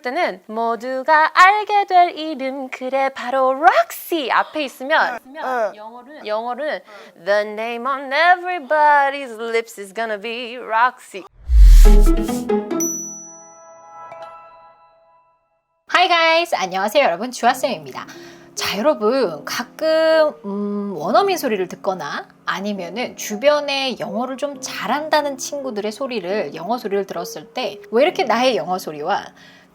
때는 모두가 알게 될 이름 그래 바로 Roxy 앞에 있으면 영어로는 The name on everybody's lips is gonna be Roxy. Hi guys! 안녕하세요 여러분, 주아쌤입니다. 자, 여러분 가끔 원어민 소리를 듣거나 아니면은 주변에 영어를 좀 잘한다는 친구들의 소리를, 영어 소리를 들었을 때 왜 이렇게 나의 영어 소리와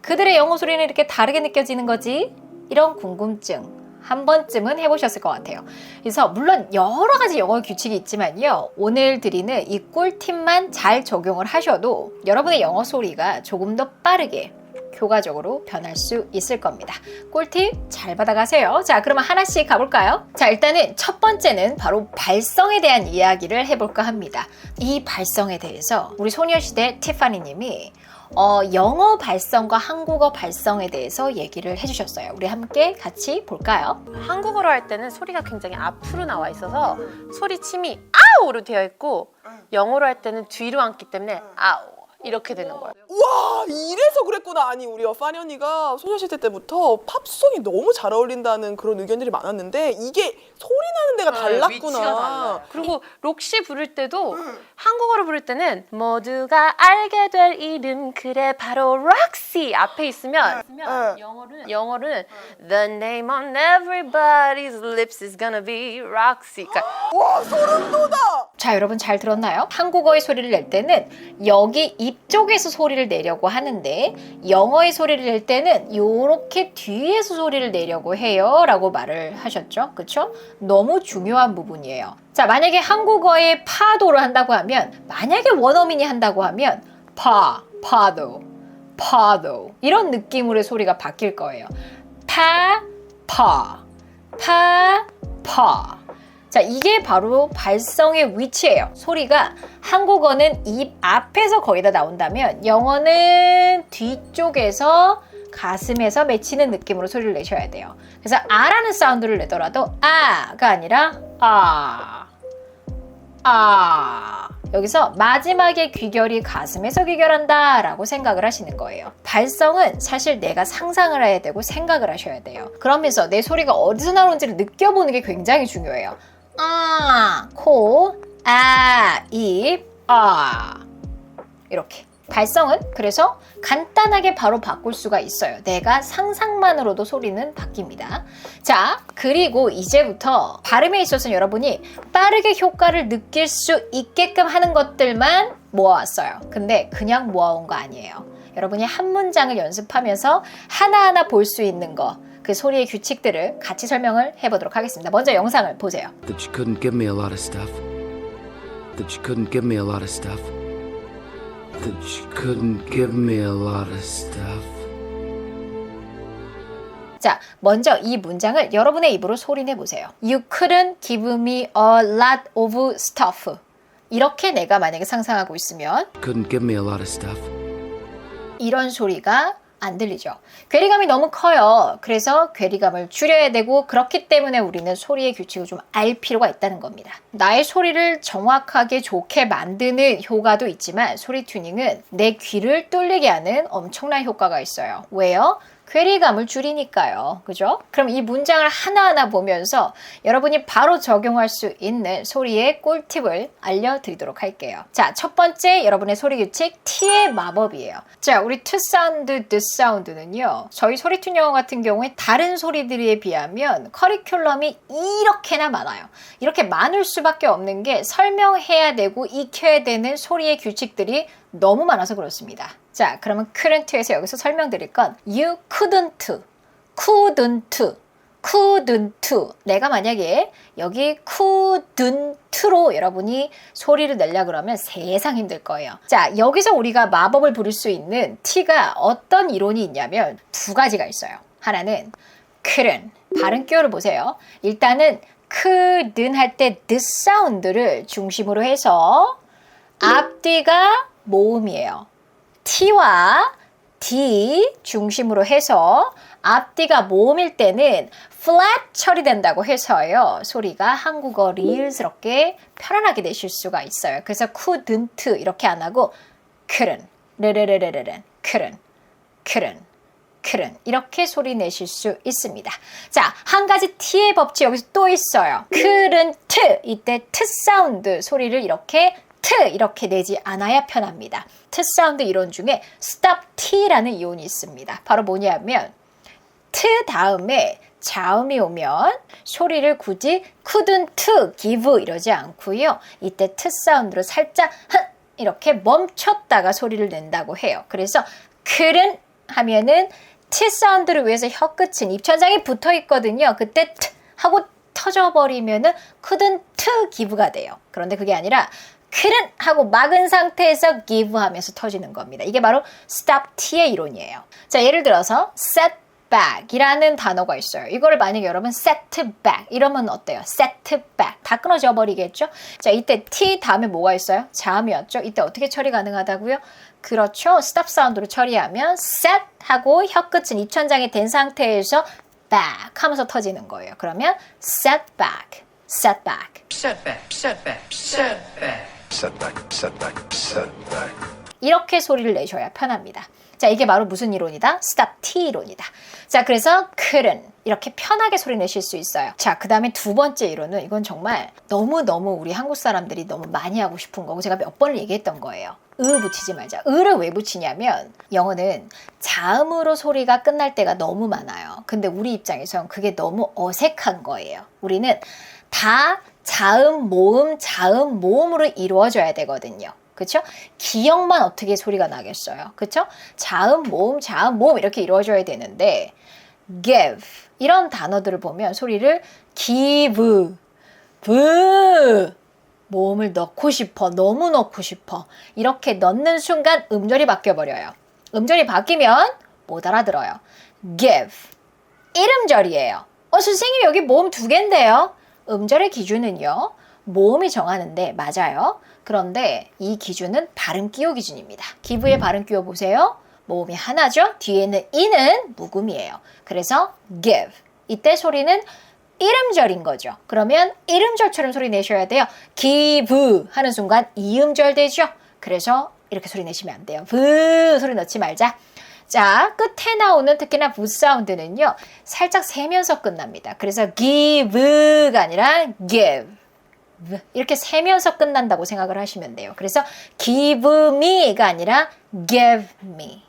그들의 영어 소리는 이렇게 다르게 느껴지는 거지? 이런 궁금증 한 번쯤은 해보셨을 것 같아요. 그래서 물론 여러 가지 영어 규칙이 있지만요, 오늘 드리는 이 꿀팁만 잘 적용을 하셔도 여러분의 영어 소리가 조금 더 빠르게 효과적으로 변할 수 있을 겁니다. 꿀팁 잘 받아가세요. 자, 그러면 하나씩 가볼까요? 자, 일단은 첫 번째는 바로 발성에 대한 이야기를 해볼까 합니다. 이 발성에 대해서 우리 소녀시대 티파니 님이 영어 발성과 한국어 발성에 대해서 얘기를 해주셨어요. 우리 함께 같이 볼까요? 한국어로 할 때는 소리가 굉장히 앞으로 나와 있어서 소리침이 아우로 되어 있고, 영어로 할 때는 뒤로 앉기 때문에 아우 이렇게 되는 거예요. 와, 이래서 그랬구나. 아니, 우리 파니 언니가 소녀시대 때부터 팝송이 너무 잘 어울린다는 그런 의견들이 많았는데 이게 소리 나는 데가 달랐구나. 위치가 달라요. 그리고 록시 부를 때도 한국어로 부를 때는 모두가 알게 될 이름 그래 바로 Roxy 앞에 있으면 영어로는 The name on everybody's lips is gonna be Roxy. 그러니까 와, 소름 돋아. 자, 여러분 잘 들었나요? 한국어의 소리를 낼 때는 여기 입 쪽에서 소리를 내려고 하는데 영어의 소리를 낼 때는 이렇게 뒤에서 소리를 내려고 해요 라고 말을 하셨죠. 그쵸? 너무 중요한 부분이에요. 자, 만약에 한국어의 파도를 한다고 하면, 만약에 원어민이 한다고 하면 파도 이런 느낌으로 소리가 바뀔 거예요. 파. 자, 이게 바로 발성의 위치예요. 소리가 한국어는 입 앞에서 거의 다 나온다면 영어는 뒤쪽에서 가슴에서 맺히는 느낌으로 소리를 내셔야 돼요. 그래서 아라는 사운드를 내더라도 아가 아니라 여기서 마지막에 귀결이 가슴에서 귀결한다 라고 생각을 하시는 거예요. 발성은 사실 내가 상상을 해야 되고 생각을 하셔야 돼요. 그러면서 내 소리가 어디서 나오는지를 느껴보는 게 굉장히 중요해요. 코, 입, 이렇게. 발성은 그래서 간단하게 바로 바꿀 수가 있어요. 내가 상상만으로도 소리는 바뀝니다. 자, 그리고 이제부터 발음에 있어서 여러분이 빠르게 효과를 느낄 수 있게끔 하는 것들만 모아왔어요. 근데 그냥 모아온 거 아니에요. 여러분이 한 문장을 연습하면서 하나하나 볼 수 있는 거, 그 소리의 규칙들을 같이 설명을 해보도록 하겠습니다. 먼저 영상을 보세요. That you couldn't give me a lot of stuff. That you couldn't give me a lot of stuff. That you couldn't give me a lot of stuff. 자, 먼저 이 문장을 여러분의 입으로 소리내 보세요. You couldn't give me a lot of stuff. 이렇게 내가 만약에 상상하고 있으면 Couldn't give me a lot of stuff. 이런 소리가 안 들리죠. 괴리감이 너무 커요. 그래서 괴리감을 줄여야 되고, 그렇기 때문에 우리는 소리의 규칙을 좀 알 필요가 있다는 겁니다. 나의 소리를 정확하게 좋게 만드는 효과도 있지만 소리 튜닝은 내 귀를 뚫리게 하는 엄청난 효과가 있어요. 왜요? 괴리감을 줄이니까요. 그죠? 그럼 이 문장을 하나하나 보면서 여러분이 바로 적용할 수 있는 소리의 꿀팁을 알려드리도록 할게요. 자, 첫 번째 여러분의 소리 규칙, T의 마법이에요. 자, 우리 to 사운드, the 사운드는요, 저희 소리툰 영어 같은 경우에 다른 소리들에 비하면 커리큘럼이 이렇게나 많아요. 이렇게 많을 수밖에 없는 게 설명해야 되고 익혀야 되는 소리의 규칙들이 너무 많아서 그렇습니다. 자, 그러면 couldn't에서 여기서 설명드릴 건 you couldn't. 내가 만약에 여기 couldn't로 여러분이 소리를 내려고 그러면 세상 힘들 거예요. 자, 여기서 우리가 마법을 부릴 수 있는 T가 어떤 이론이 있냐면 두 가지가 있어요. 하나는 couldn't. 발음 기호를 보세요. 일단은 couldn't 할 때 the 사운드를 중심으로 해서 앞뒤가 모음이에요. T와 D 중심으로 해서 앞뒤가 모음일 때는 flat 처리된다고 해서요. 소리가 한국어 리을스럽게 편안하게 내실 수가 있어요. 그래서 couldn't 이렇게 안 하고 couldn't, couldn't, couldn't 이렇게 소리 내실 수 있습니다. 자, 한 가지 T의 법칙 여기서 또 있어요. couldn't 이때 T 사운드 소리를 이렇게 이렇게 내지 않아야 편합니다. T 사운드 이론 중에 stop T라는 이론이 있습니다. 바로 뭐냐면 T 다음에 자음이 오면 소리를 굳이 couldn't give 이러지 않고요. 이때 T 사운드로 살짝 이렇게 멈췄다가 소리를 낸다고 해요. 그래서 couldn't 하면은 T 사운드를 위해서 혀끝은 입천장에 붙어 있거든요. 그때 T 하고 터져버리면은 couldn't give가 돼요. 그런데 그게 아니라 couldn't 하고 막은 상태에서 give 하면서 터지는 겁니다. 이게 바로 stop T의 이론이에요. 자, 예를 들어서 set back 이라는 단어가 있어요. 이거를 만약에 여러분 set back 이러면 어때요? set back 다 끊어져 버리겠죠? 자, 이때 T 다음에 뭐가 있어요? 자음이었죠? 이때 어떻게 처리 가능하다고요? 그렇죠. stop 사운드로 처리하면 set 하고 혀끝은 입천장에 댄 상태에서 back 하면서 터지는 거예요. 그러면 set back, set back. Setback, setback, setback. Setback, setback, setback. 이렇게 소리를 내셔야 편합니다. 자, 이게 바로 무슨 이론이다? stop T 이론이다. 자, 그래서 couldn't 이렇게 편하게 소리 내실 수 있어요. 자, 그 다음에 두 번째 이론은 이건 정말 너무너무 우리 한국 사람들이 너무 많이 하고 싶은 거고 제가 몇 번을 얘기했던 거예요. 붙이지 말자. 를 왜 붙이냐면 영어는 자음으로 소리가 끝날 때가 너무 많아요. 근데 우리 입장에선 그게 너무 어색한 거예요. 우리는 다 자음, 모음으로 이루어져야 되거든요. 그쵸? 기억만 어떻게 소리가 나겠어요. 그쵸? 자음, 모음 이렇게 이루어져야 되는데 give 이런 단어들을 보면 소리를 give, 모음을 넣고 싶어, 너무 넣고 싶어 이렇게 넣는 순간 음절이 바뀌어버려요. 음절이 바뀌면 못 알아들어요. give 1음절이에요. 선생님 여기 모음 2개인데요. 음절의 기준은요. 모음이 정하는데 맞아요. 그런데 이 기준은 발음 끼워 기준입니다. 기브에 발음 끼워 보세요. 모음이 하나죠. 뒤에는 이는 묵음이에요. 그래서 give. 이때 소리는 1음절인 거죠. 그러면 1음절처럼 소리 내셔야 돼요. give 하는 순간 2음절 되죠. 그래서 이렇게 소리 내시면 안 돼요. 브 소리 넣지 말자. 자, 끝에 나오는 특히나 부 사운드는요. 살짝 세면서 끝납니다. 그래서 give가 아니라 give. 이렇게 세면서 끝난다고 생각을 하시면 돼요. 그래서 give me가 아니라 give me.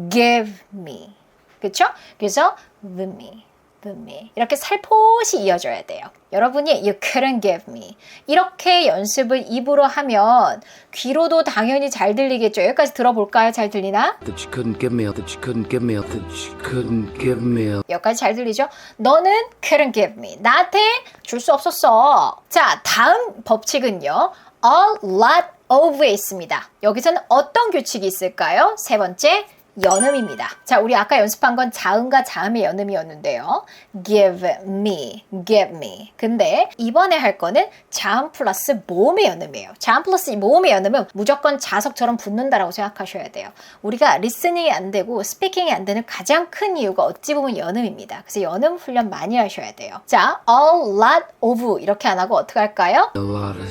give me. 그렇죠? 그래서 with me. 이렇게 살포시 이어져야 돼요. 여러분이 you couldn't give me 이렇게 연습을 입으로 하면 귀로도 당연히 잘 들리겠죠. 여기까지 들어볼까요? 잘 들리나? That you couldn't give me, that you couldn't give me, that you couldn't give me. 여기까지 잘 들리죠? 너는 couldn't give me. 나한테 줄 수 없었어. 자, 다음 법칙은요. a lot of에 있습니다. 여기서는 어떤 규칙이 있을까요? 세 번째, 연음입니다. 자, 우리 아까 연습한 건 자음과 자음의 연음이었는데요. give me. 근데 이번에 할 거는 자음 플러스 모음의 연음이에요. 자음 플러스 모음의 연음은 무조건 자석처럼 붙는다라고 생각하셔야 돼요. 우리가 리스닝이 안 되고 스피킹이 안 되는 가장 큰 이유가 어찌 보면 연음입니다. 그래서 연음 훈련 많이 하셔야 돼요. 자, a lot of 이렇게 안 하고 어떻게 할까요? A lot of,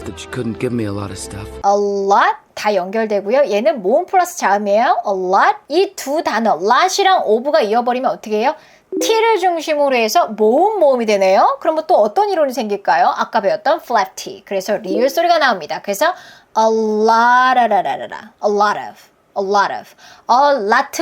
that you couldn't give me a lot of stuff. a lot 다 연결되고요. 얘는 모음 플러스 자음이에요. a lot. 이 두 단어 lot이랑 of가 이어버리면 어떻게 해요? T를 중심으로 해서 모음이 되네요. 그러면 또 어떤 이론이 생길까요? 아까 배웠던 flap T. 그래서 리을 소리가 나옵니다. 그래서 a lot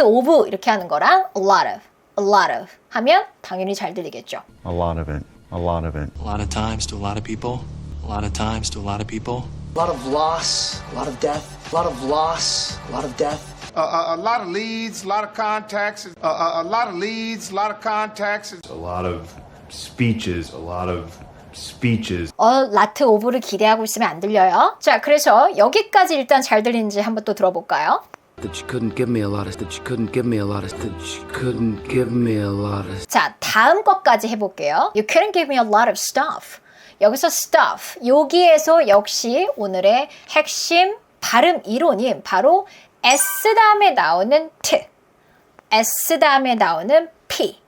of 이렇게 하는 거랑 a lot of 하면 당연히 잘 들리겠죠. A lot of it. A lot of times to a lot of people. A lot of times to a lot of people. A lot of loss, a lot of death, a lot of loss, a lot of death. A lot of leads, a lot of contacts, a lot of leads, a lot of contacts. A lot of speeches, a lot of speeches. a lot of를 기대하고 있으면 안 들려요. 자, 그래서 여기까지 일단 잘 들리는지 한번 또 들어볼까요? That you couldn't give me a lot of, that you couldn't give me a lot of, that you couldn't give me a lot of. 자, 다음 것까지 해볼게요. You couldn't give me a lot of stuff. 여기서 stuff, 여기에서 역시 오늘의 핵심 발음 이론인 바로 S 다음에 나오는 T, S 다음에 나오는 P,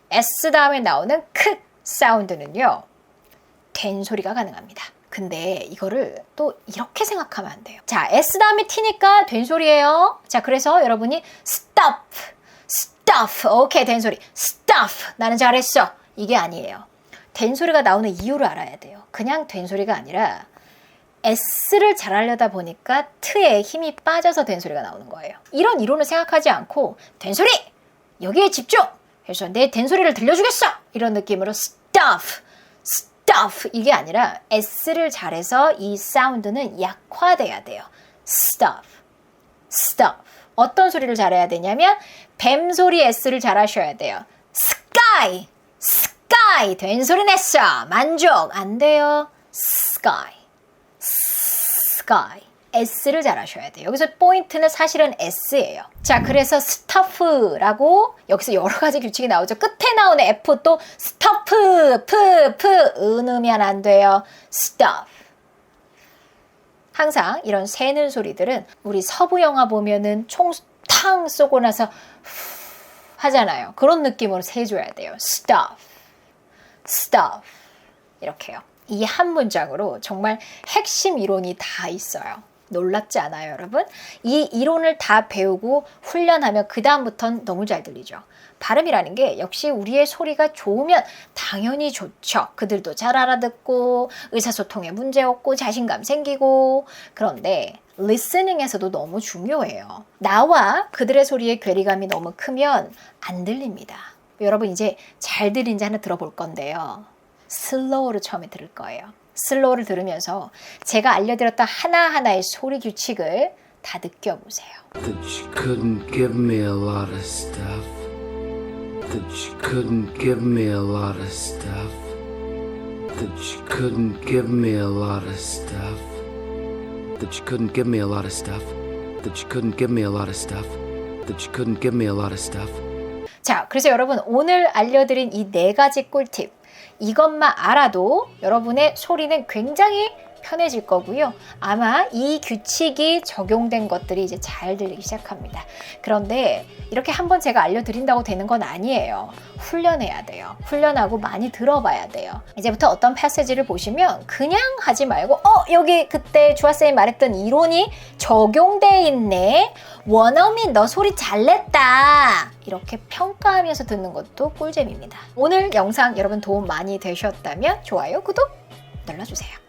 S 다음에 나오는 K 사운드는요. 된 소리가 가능합니다. 근데 이거를 또 이렇게 생각하면 안 돼요. 자, S 다음에 T니까 된소리예요. 자, 그래서 여러분이 stop, stuff, 오케이, 된소리. stuff, 나는 잘했어. 이게 아니에요. 된소리가 나오는 이유를 알아야 돼요. 그냥 된소리가 아니라 S를 잘하려다 보니까 트에 힘이 빠져서 된소리가 나오는 거예요. 이런 이론을 생각하지 않고 된소리! 여기에 집중! 해서 내 된소리를 들려주겠어! 이런 느낌으로 stuff, stuff 이게 아니라 S를 잘해서 이 사운드는 약화돼야 돼요. stuff, stuff. 어떤 소리를 잘해야 되냐면 뱀소리 S를 잘하셔야 돼요. sky, sky. 된소리 냈어. 만족. 안 돼요. sky, sky. S를 잘하셔야 돼요. 여기서 포인트는 사실은 S예요. 자, 그래서 stuff라고 여기서 여러 가지 규칙이 나오죠. 끝에 나오는 F 또 stuff, 은으면 안 돼요. stuff. 항상 이런 새는 소리들은 우리 서부 영화 보면은 총 탕 쏘고 나서 하잖아요. 그런 느낌으로 새줘야 돼요. stuff, stuff. 이렇게요. 이 한 문장으로 정말 핵심 이론이 다 있어요. 놀랍지 않아요, 여러분? 이 이론을 다 배우고 훈련하면 그 다음부터는 너무 잘 들리죠. 발음이라는 게 역시 우리의 소리가 좋으면 당연히 좋죠. 그들도 잘 알아듣고 의사소통에 문제 없고 자신감 생기고. 그런데 리스닝에서도 너무 중요해요. 나와 그들의 소리의 괴리감이 너무 크면 안 들립니다. 여러분 이제 잘 들린지 하나 들어볼 건데요. 슬로우로 처음에 들을 거예요. 슬로우를 들으면서 제가 알려드렸던 하나하나의 소리 규칙을 다 느껴보세요. That you couldn't give me a lot of stuff. That you couldn't give me a lot of stuff. That you couldn't give me a lot of stuff. That you couldn't give me a lot of stuff. That you couldn't give me a lot of stuff. That you couldn't give me a lot of stuff. 자, 그래서 여러분 오늘 알려드린 이 4가지 꿀팁 이것만 알아도 여러분의 소리는 굉장히 편해질 거고요. 아마 이 규칙이 적용된 것들이 이제 잘 들리기 시작합니다. 그런데 이렇게 한번 제가 알려드린다고 되는 건 아니에요. 훈련해야 돼요. 훈련하고 많이 들어봐야 돼요. 이제부터 어떤 패시지를 보시면 그냥 하지 말고 여기 그때 주아쌤이 말했던 이론이 적용돼 있네. 원어민 너 소리 잘 냈다. 이렇게 평가하면서 듣는 것도 꿀잼입니다. 오늘 영상 여러분 도움 많이 되셨다면 좋아요, 구독 눌러주세요.